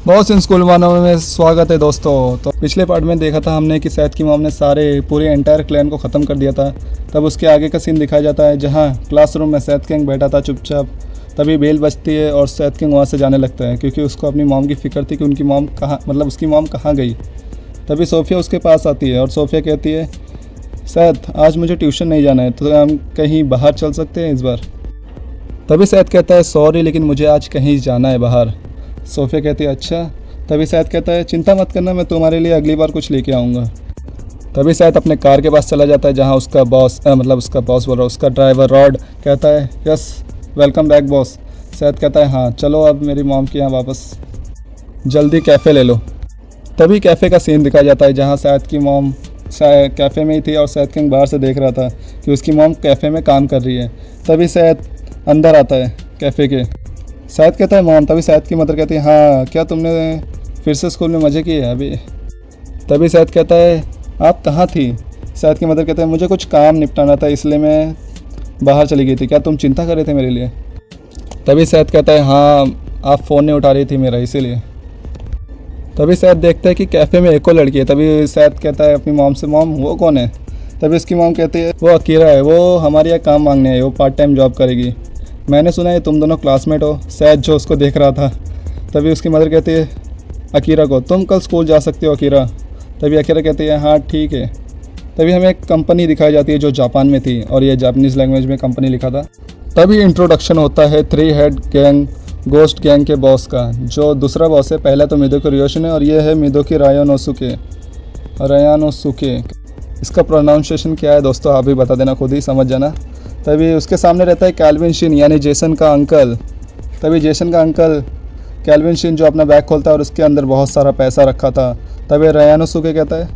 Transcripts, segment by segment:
बहुत in school वालों में स्वागत है दोस्तों। तो पिछले पार्ट में देखा था हमने कि सैद की मॉम ने पूरे एंटायर क्लैन को ख़त्म कर दिया था। तब उसके आगे का सीन दिखाया जाता है जहाँ क्लासरूम में सैद किंग बैठा था चुपचाप। तभी बेल बजती है और सैद किंग वहाँ से जाने लगता है क्योंकि उसको अपनी मॉम की फ़िक्र थी कि उनकी मॉम कहाँ, मतलब उसकी मॉम कहाँ गई। तभी सोफ़िया उसके पास आती है और सोफ़िया कहती है, सैद आज मुझे ट्यूशन नहीं जाना है, तो हम कहीं बाहर चल सकते हैं इस बार। तभी सैद कहता है, सॉरी लेकिन मुझे आज कहीं जाना है बाहर। सोफ़िया कहती है, अच्छा। तभी सैद कहता है, चिंता मत करना, मैं तुम्हारे लिए अगली बार कुछ लेके आऊँगा। तभी सैद अपने कार के पास चला जाता है जहाँ उसका बॉस बोल रहा है, उसका ड्राइवर रॉड कहता है, yes welcome back boss. Saeed कहता है, हाँ चलो अब मेरी मॉम के यहाँ वापस जल्दी कैफ़े ले लो। तभी कैफ़े का सीन दिखाया जाता है जहाँ सैद की मॉम कैफ़े में ही थी और सैद किंग बाहर से देख रहा था कि उसकी मॉम कैफ़े में काम कर रही है। तभी सैद अंदर आता है कैफ़े के। सैद कहता है, मॉम। तभी सैद की मदर कहती है, हाँ क्या तुमने फिर से स्कूल में मज़े किए अभी। तभी सैद कहता है, आप कहाँ थी। सैद की मदर कहते हैं, मुझे कुछ काम निपटाना था इसलिए मैं बाहर चली गई थी, क्या तुम चिंता कर रहे थे मेरे लिए। तभी सैद कहता है, हाँ आप फ़ोन नहीं उठा रही थी मेरा इसीलिए। तभी सैद देखता है कि कैफ़े में एक और लड़की है। तभी सैद कहता है अपनी मॉम से, मॉम वो कौन है। तभी उसकी मॉम कहती है, वो अकीरा है, वो हमारे यहाँ काम मांगने है, वो पार्ट टाइम जॉब करेगी। मैंने सुना है तुम दोनों क्लासमेट हो। सैद जो उसको देख रहा था। तभी उसकी मदर कहती है अकीरा को, तुम कल स्कूल जा सकते हो अकीरा। तभी अकीरा कहती है, हाँ ठीक है। तभी हमें एक कंपनी दिखाई जाती है जो जापान में थी और ये जापानीज़ लैंग्वेज में कंपनी लिखा था। तभी इंट्रोडक्शन होता है 3 हेड गैंग गोस्ट गैंग के बॉस का। जो दूसरा बॉस है, पहला तो मिदोकी रियोशिन है और ये है मिदोकी रायानोसुके। इसका प्रोनाउंसिएशन क्या है दोस्तों, आप भी बता देना, खुद ही समझ जाना। तभी उसके सामने रहता है कैल्विन शिन यानी जेसन का अंकल। तभी जेसन का अंकल कैल्विन शिन जो अपना बैग खोलता है और उसके अंदर बहुत सारा पैसा रखा था। तभी रायानोसुके कहता है,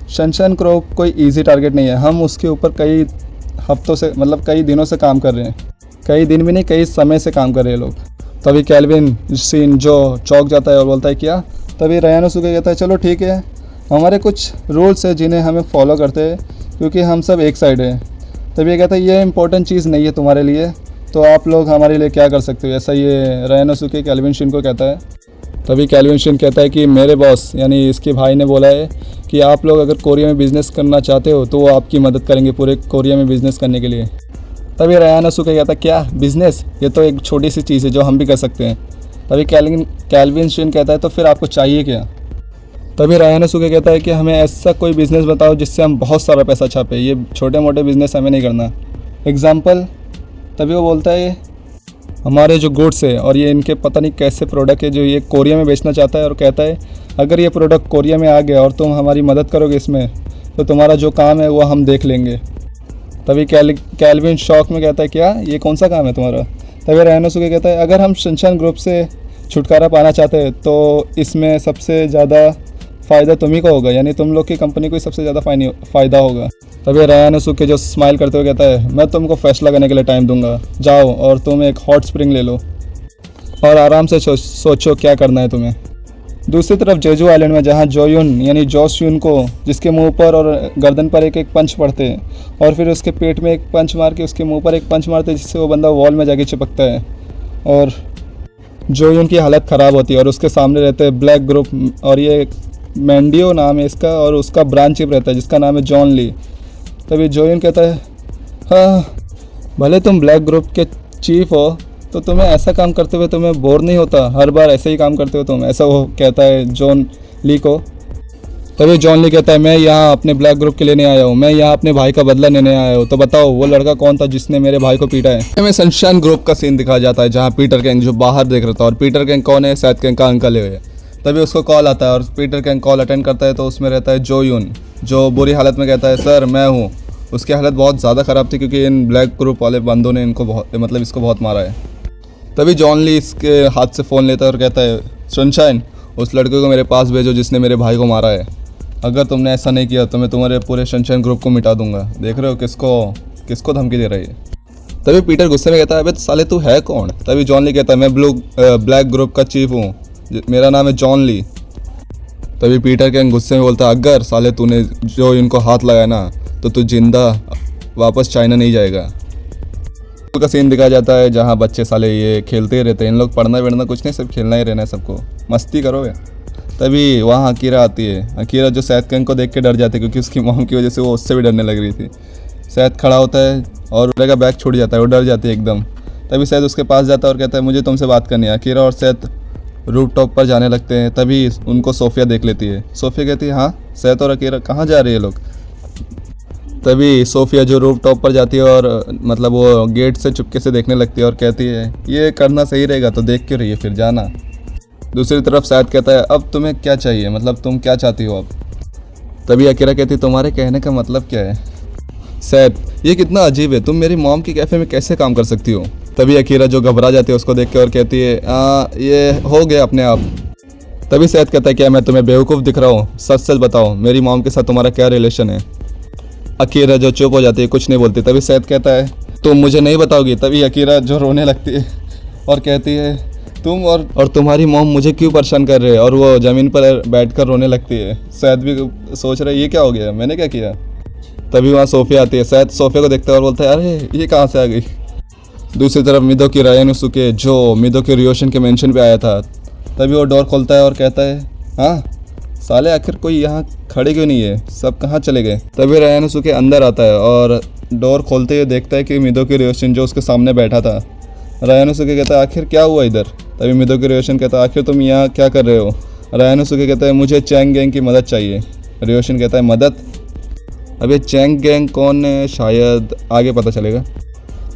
सनशाइन क्रो कोई इजी टारगेट नहीं है, हम उसके ऊपर कई हफ्तों से कई दिनों से काम कर रहे हैं। कई दिन भी नहीं, कई समय से काम कर रहे हैं लोग। तभी कैल्विन शिन जो चौंक जाता है और बोलता है, क्या। तभी रायानोसुके कहता है, चलो ठीक है, हमारे कुछ रूल्स है जिन्हें हमें फॉलो करते हैं क्योंकि हम सब एक साइड हैं। तभी ये कहता है, ये इंपॉर्टेंट चीज़ नहीं है तुम्हारे लिए, तो आप लोग हमारे लिए क्या कर सकते हो, ऐसा ये रायानोसुके कैल्विन शिन को कहता है। तभी कैल्विन शिन कहता है कि मेरे बॉस यानी इसके भाई ने बोला है कि आप लोग अगर कोरिया में बिज़नेस करना चाहते हो तो वो आपकी मदद करेंगे पूरे कोरिया में बिज़नेस करने के लिए। तभी रायानोसुके कहता है, क्या बिज़नेस, ये तो एक छोटी सी चीज़ है जो हम भी कर सकते हैं। तभी कैल्विन शिन कहता है, तो फिर आपको चाहिए क्या। तभी रायानोसुके कहता है कि हमें ऐसा कोई बिज़नेस बताओ जिससे हम बहुत सारा पैसा छापे, ये छोटे मोटे बिज़नेस हमें नहीं करना। एग्ज़ाम्पल। तभी वो बोलता है, हमारे जो गुड्स है और ये इनके पता नहीं कैसे प्रोडक्ट है जो ये कोरिया में बेचना चाहता है, और कहता है अगर ये प्रोडक्ट कोरिया में आ गया और तुम हमारी मदद करोगे इसमें, तो तुम्हारा जो काम है वो हम देख लेंगे। तभी कैल्विन शॉक में कहता है, क्या ये कौन सा काम है तुम्हारा। तभी रायानोसुके कहता है, अगर हम सनशाइन ग्रुप से छुटकारा पाना चाहते हैं तो इसमें सबसे ज़्यादा फ़ायदा तुम्ही को होगा, यानी तुम लोग की कंपनी को सबसे ज़्यादा फ़ायदा होगा। तभी रायानोसुके जो स्माइल करते हुए कहता है, मैं तुमको फैसला करने के लिए टाइम दूंगा, जाओ और तुम एक हॉट स्प्रिंग ले लो और आराम से सोचो क्या करना है तुम्हें। दूसरी तरफ जेजू आइलैंड में जहाँ जोयुन यानी जोसयुन को जिसके मुंह पर और गर्दन पर एक एक पंच पड़ते हैं और फिर उसके पेट में एक पंच मार के उसके मुंह पर एक पंच मारते हैं जिससे वो बंदा वॉल में जाके चिपकता है और जोयुन की हालत ख़राब होती है। और उसके सामने रहते हैं ब्लैक ग्रुप और ये मैंडियो नाम है इसका और उसका ब्रांच चीफ रहता है जिसका नाम है जॉन ली। तभी जोयुन कहता है, हाँ भले तुम ब्लैक ग्रुप के चीफ हो तो तुम्हें ऐसा काम करते हुए तुम्हें बोर नहीं होता, हर बार ऐसे ही काम करते हो तुम, ऐसा वो कहता है जॉन ली को। तभी जॉन ली कहता है, मैं यहाँ अपने ब्लैक ग्रुप के लिए नहीं आया हूँ, मैं यहाँ अपने भाई का बदला लेने आया हूँ, तो बताओ वो लड़का कौन था जिसने मेरे भाई को पीटा है। हमें सनशाइन ग्रुप का सीन दिखाया जाता है जहाँ पीटर गैंग जो बाहर देख रहा था, और पीटर गैंग कौन है, सैद गैंग का अंकल है। तभी उसको कॉल आता है और पीटर गैंग कॉल अटेंड करता है तो उसमें रहता है जोयुन जो बुरी हालत में कहता है, सर मैं हूँ। उसकी हालत बहुत ज़्यादा ख़राब थी क्योंकि इन ब्लैक ग्रुप वाले बंदों ने इसको बहुत मारा है। तभी जॉन ली इसके हाथ से फ़ोन लेता है और कहता है, सनशाइन उस लड़के को मेरे पास भेजो जिसने मेरे भाई को मारा है, अगर तुमने ऐसा नहीं किया तो मैं तुम्हारे पूरे सनशाइन ग्रुप को मिटा दूंगा। देख रहे हो किसको धमकी दे रही है। तभी पीटर गुस्से में कहता है, अबे साले तू है कौन। तभी जॉन ली कहता है, मैं ब्लैक ग्रुप का चीफ हूँ, मेरा नाम है जॉन ली। तभी पीटर के गुस्से में बोलता है, अगर साले तूने जो इनको हाथ लगाया ना तो तू जिंदा वापस चाइना नहीं जाएगा। का सीन दिखाया जाता है जहाँ बच्चे साले ये खेलते ही रहते हैं। इन लोग पढ़ना वढ़ना कुछ नहीं, सिर्फ खेलना ही रहना है सबको, मस्ती करो यार। तभी वहाँ अकीरा आती है। अकीरा जो सैद कैंग को देख के डर जाती है क्योंकि उसकी मॉम की वजह से वो उससे भी डरने लग रही थी। सैद खड़ा होता है और उसका बैग छूट जाता है, वो डर जाती है एकदम। तभी सैद उसके पास जाता है और कहता है मुझे तुमसे बात करनी है। अकीरा और सैद रूफ टॉप पर जाने लगते हैं। तभी उनको सोफिया देख लेती है। सोफिया कहती है हाँ सैद और अकीरा कहाँ जा रहे हैं लोग। तभी सोफिया जो रूफ टॉप पर जाती है और मतलब वो गेट से चुपके से देखने लगती है और कहती है ये करना सही रहेगा तो देख क्यों रही है, फिर जाना। दूसरी तरफ सैद कहता है अब तुम्हें क्या चाहिए, मतलब तुम क्या चाहती हो अब। तभी अकीरा कहती है तुम्हारे कहने का मतलब क्या है। सैद ये कितना अजीब है, तुम मेरी मॉम की कैफ़े में कैसे काम कर सकती हो। तभी अकीरा जो घबरा जाती है उसको देख के और कहती है ये हो गया अपने आप। तभी सैद कहता है क्या मैं तुम्हें बेवकूफ़ दिख रहा हूँ, सच सच बताओ मेरी मॉम के साथ तुम्हारा क्या रिलेशन है। अकीरा जो चुप हो जाती है, कुछ नहीं बोलती। तभी सैद कहता है तुम मुझे नहीं बताओगी। तभी अकीरा जो रोने लगती है और कहती है तुम और तुम्हारी मॉम मुझे क्यों परेशान कर रहे हैं, और वो ज़मीन पर बैठकर रोने लगती है। सैद भी सोच रहा है ये क्या हो गया, मैंने क्या किया। तभी वहाँ सोफिया आती है। सैद सोफिया को देखता है और बोलता है अरे ये कहाँ से आ गई। दूसरी तरफ मिदोकी रायानोसुके जो मिदोकी रियोशन के मेंशन पे आया था, तभी वो डोर खोलता है और कहता है हाँ साले आखिर कोई यहाँ खड़े क्यों नहीं है, सब कहाँ चले गए। तभी रायानोसुके अंदर आता है और डोर खोलते हुए देखता है कि मिदोकी रियोशन जो उसके सामने बैठा था। रायानोसुके कहता है आखिर क्या हुआ इधर। तभी मिदोकी रियोशन कहता है आखिर तुम यहाँ क्या कर रहे हो। रायानोसुके कहता है मुझे चैंग गैंग की मदद चाहिए। रियोशन कहता है मदद, अब ये चैंग गैंग कौन है शायद आगे पता चलेगा।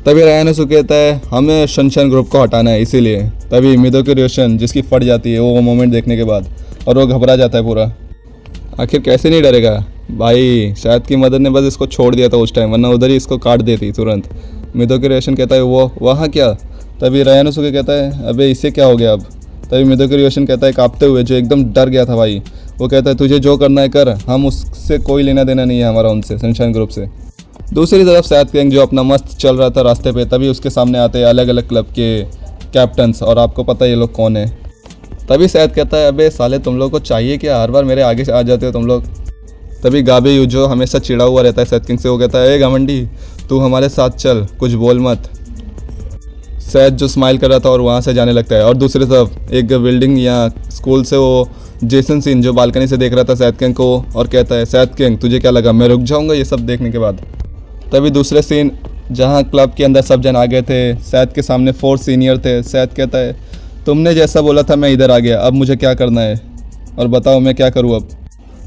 तभी रायानोसुके कहता है हमें सनशाइन ग्रुप को हटाना है इसीलिए। तभी मिदोकी रियोशन जिसकी फट जाती है वो मोमेंट देखने के बाद, और वो घबरा जाता है पूरा। आखिर कैसे नहीं डरेगा भाई, शायद की मदद ने बस इसको छोड़ दिया था उस टाइम, वरना उधर ही इसको काट देती तुरंत। मिदोकी रियोशन कहता है वो वहाँ क्या। तभी रायानोसुके कहता है अबे इसे क्या हो गया अब। तभी मिदोकी रियोशन कहता है कांपते हुए, जो एकदम डर गया था भाई, वो कहता है तुझे जो करना है कर, हम उससे कोई लेना देना नहीं है हमारा उनसे, सनशाइन ग्रुप से। दूसरी तरफ सैद कैंग जो अपना मस्त चल रहा था रास्ते पे, तभी उसके सामने आते हैं अलग अलग क्लब के कैप्टन्स, और आपको पता है ये लोग कौन है। तभी सैद कहता है अबे साले तुम लोग को चाहिए क्या, हर बार मेरे आगे से आ जाते हो तुम लोग। तभी गाबे जो हमेशा चिड़ा हुआ रहता है सैद किंग से, वो कहता है ए घमंडी तू हमारे साथ चल, कुछ बोल मत। सैद जो स्माइल कर रहा था और वहाँ से जाने लगता है। और दूसरी तरफ एक बिल्डिंग या स्कूल से वो जेसन सीन जो बालकनी से देख रहा था सैद किंग को, और कहता है सैद किंग तुझे क्या लगा मैं रुक जाऊँगा ये सब देखने के बाद। तभी दूसरे सीन जहाँ क्लब के अंदर सब जन आ गए थे, सैद के सामने 4 सीनियर थे। सैद कहता है तुमने जैसा बोला था मैं इधर आ गया, अब मुझे क्या करना है और बताओ मैं क्या करूँ अब।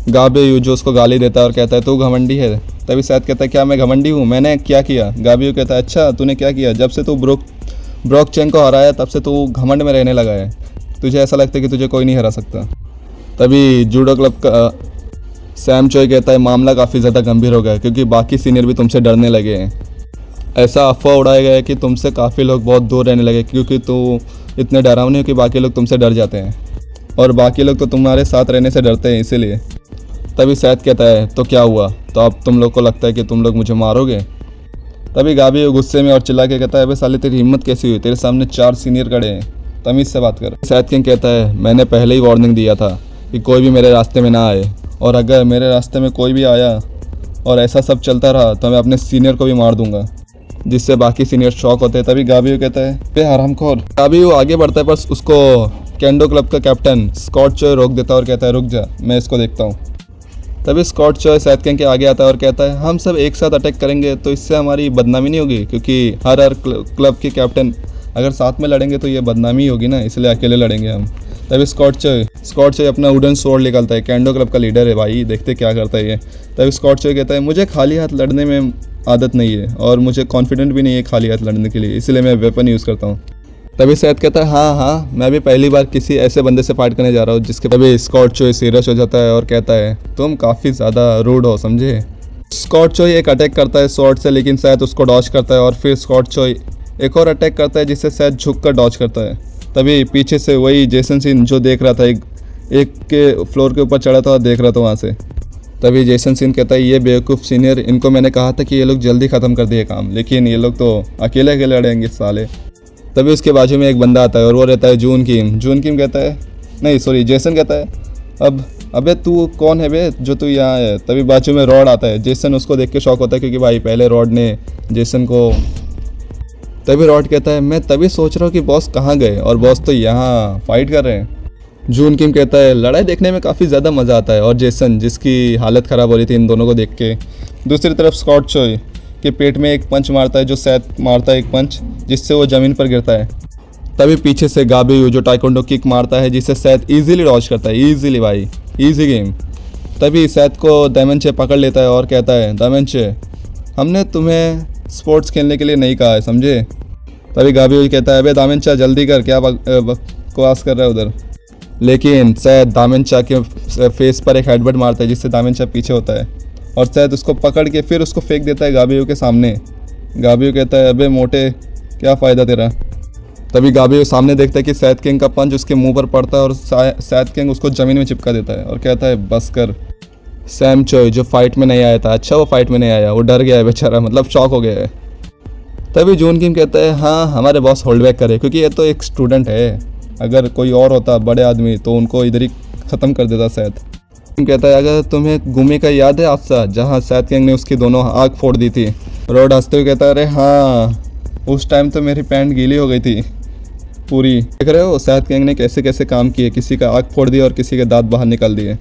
गाबे जो उसको गाली देता है और कहता है तू घमंडी है। तभी सैद कहता है क्या मैं घमंडी हूँ, मैंने क्या किया। गाबे कहता है अच्छा तूने क्या किया, जब से तू ब्रोक चेंग को हराया तब से तू घमंड में रहने लगा है, तुझे ऐसा लगता है कि तुझे कोई नहीं हरा सकता। तभी जूडो क्लब का सैम चोई कहता है मामला काफ़ी ज़्यादा गंभीर हो गया है क्योंकि बाकी सीनियर भी तुमसे डरने लगे हैं। ऐसा अफवाह उड़ाया गया है कि तुमसे काफ़ी लोग बहुत दूर रहने लगे क्योंकि तू इतने डरावने हो कि बाकी लोग तुमसे डर जाते हैं, और बाकी लोग तो तुम्हारे साथ रहने से डरते हैं इसीलिए। तभी सैद कहता है तो क्या हुआ, तो अब तुम लोग को लगता है कि तुम लोग मुझे मारोगे। तभी गाबी गुस्से में और चिल्ला के कहता है अबे साले तेरी हिम्मत कैसी हुई, तेरे सामने 4 सीनियर खड़े हैं, तमीज़ से बात कर। सैद किंग कहता है मैंने पहले ही वार्निंग दिया था कि कोई भी मेरे रास्ते में ना आए, और अगर मेरे रास्ते में कोई भी आया और ऐसा सब चलता रहा तो मैं अपने सीनियर को भी मार दूंगा, जिससे बाकी सीनियर शॉक होते हैं। तभी गाबियो कहता है बे हरामखोर। गाबियो आगे बढ़ता है पर उसको कैंडो क्लब का कैप्टन स्कॉट चॉय रोक देता है और कहता है रुक जा मैं इसको देखता हूँ। तभी स्कॉट चॉय सैद किंग के आगे आता है और कहता है हम सब एक साथ अटैक करेंगे तो इससे हमारी बदनामी नहीं होगी, क्योंकि हर क्लब के कैप्टन अगर साथ में लड़ेंगे तो ये बदनामी होगी ना, इसलिए अकेले लड़ेंगे हम। तभी स्कॉट चॉय अपना वुडन स्वॉर्ड निकालता है, कैंडो क्लब का लीडर है भाई, देखते क्या करता है ये। तभी स्कॉट चॉय कहता है मुझे खाली हाथ लड़ने में आदत नहीं है और मुझे कॉन्फिडेंट भी नहीं है खाली हाथ लड़ने के लिए, इसलिए मैं वेपन यूज़ करता हूँ। तभी सैद कहता है हाँ मैं भी पहली बार किसी ऐसे बंदे से फाइट करने जा रहा हूँ जिसके। तभी स्कॉट चॉय सीरियस हो जाता है और कहता है तुम काफ़ी ज़्यादा रूड हो समझे। स्कॉट चॉय एक अटैक करता है स्वॉर्ड से, लेकिन सैद उसको डॉज करता है, और फिर स्कॉट चॉय एक और अटैक करता है जिससे सैद झुक कर डॉज करता है। तभी पीछे से वही जेसन सीन जो देख रहा था, एक के फ्लोर के ऊपर चढ़ा था और देख रहा था वहाँ से। तभी जेसन सीन कहता है ये बेवकूफ़ सीनियर, इनको मैंने कहा था कि ये लोग जल्दी ख़त्म कर दिए काम, लेकिन ये लोग तो अकेले अकेले लड़ेंगे साले। तभी उसके बाजू में एक बंदा आता है और वो रहता है जून किम कहता है नहीं सॉरी जेसन कहता है अबे तू कौन है बे जो तू यहाँ है। तभी बाजू में रॉड आता है, जेसन उसको देख के शॉक होता है क्योंकि भाई पहले रॉड ने जेसन को तभी रॉड कहता है मैं तभी सोच रहा हूँ कि बॉस कहाँ गए, और बॉस तो यहाँ फाइट कर रहे हैं। जून किम कहता है लड़ाई देखने में काफ़ी ज़्यादा मज़ा आता है, और जेसन जिसकी हालत ख़राब हो रही थी इन दोनों को देख के। दूसरी तरफ स्कॉट चोय के पेट में एक पंच मारता है, जो सैथ मारता है एक पंच, जिससे वो ज़मीन पर गिरता है। तभी पीछे से गाबियू जो टाइकोंडो किक मारता है, जिसे सैथ ईजिली डॉज करता है, ईजिली भाई, ईजी गेम। तभी सैथ को दामेंचे पकड़ लेता है और कहता है दामेंचे हमने तुम्हें स्पोर्ट्स खेलने के लिए नहीं कहा है, समझे। तभी गाबियू कहता है अबे दामेंचा जल्दी कर, क्या बकवास कर रहा है उधर। लेकिन सैथ दामेंचा के फेस पर एक हेडबट मारता है, जिससे दामेंचा पीछे होता है, और सैथ उसको पकड़ के फिर उसको फेंक देता है गाबियू के सामने। गाबियू कहता है अबे मोटे क्या फ़ायदा तेरा। तभी गाबियू सामने देखता है कि सैथ किंग का पंच उसके मुंह पर पड़ता है, और सैथ किंग उसको ज़मीन में चिपका देता है और कहता है बस कर। सैम चोय जो फाइट में नहीं आया था, अच्छा वो फाइट में नहीं आया, वो डर गया है बेचारा, मतलब शॉक हो गया है। तभी जून किम कहता है हाँ हमारे बॉस होल्ड बैक करे, क्योंकि ये तो एक स्टूडेंट है, अगर कोई और होता बड़े आदमी तो उनको इधर ही ख़त्म कर देता सैथ। कहता है अगर तुम्हें गुमे का याद है हादसा जहाँ सैथ किंग ने उसकी दोनों आँख फोड़ दी थी। रॉड हंसते हुए कहता है अरे हाँ उस टाइम तो मेरी पैंट गीली हो गई थी पूरी। देख रहे हो सैथ किंग ने कैसे कैसे काम किए, किसी का आँख फोड़ दिया और किसी के दांत बाहर निकाल दिए।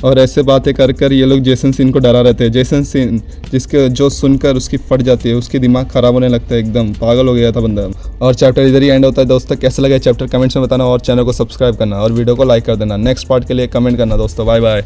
और ऐसे बातें कर कर ये लोग जेसन सीन को डरा रहे थे। जेसन सीन जिसके जो सुनकर उसकी फट जाती है, उसकी दिमाग ख़राब होने लगता है, एकदम पागल हो गया था बंदा। और चैप्टर इधर ही एंड होता है दोस्तों। कैसा लगा चैप्टर कमेंट्स में बताना, और चैनल को सब्सक्राइब करना और वीडियो को लाइक कर देना। नेक्स्ट पार्ट के लिए कमेंट करना दोस्तों। Bye bye.